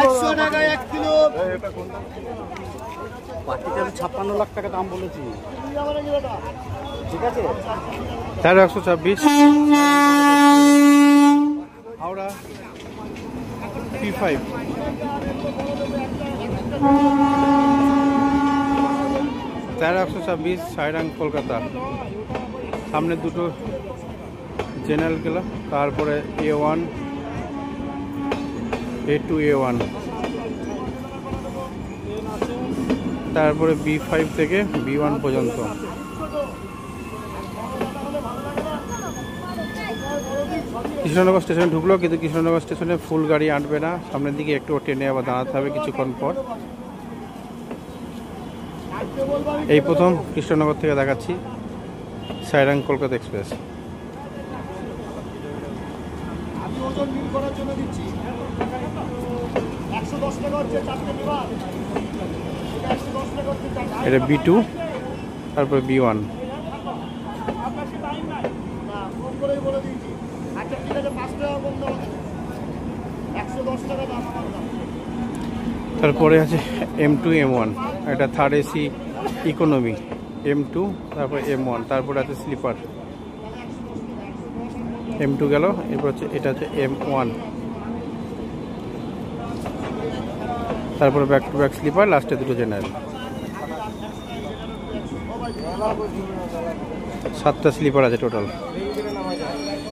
100 টাকায় 1 কিলো। বাকিটা 56 লাখ টাকা দাম বলেছি, ঠিক আছে। 1326 হাওড়া P5 1326 সাইরাং কলকাতা। সামনে দুটো জেনারেল গেল, তারপরে A1 A2 A1, তারপরে B5 থেকে B1 পর্যন্ত। কৃষ্ণনগর স্টেশনে ঢুকলো, কিন্তু কৃষ্ণনগর স্টেশনে ফুল গাড়ি আনবে না, সামনের দিকে একটু ট্রেনে আবার দাঁড়াতে হবে কিছুক্ষণ পর। এই প্রথম কৃষ্ণনগর থেকে দেখাচ্ছি সাইরাং কলকাতা এক্সপ্রেস। এটা B2, তারপরে B1। তারপরে আছে M2 M1, এটা থার্ড এসি ইকোনমি M2, তারপরে M1, তারপরে আছে স্লিপার M2 গেল। এরপর হচ্ছে এটা হচ্ছে M1, তারপরে ব্যাক টু ব্যাক স্লিপার, লাস্টে দুটো জেনারেল। 7টা স্লিপার আছে টোটাল।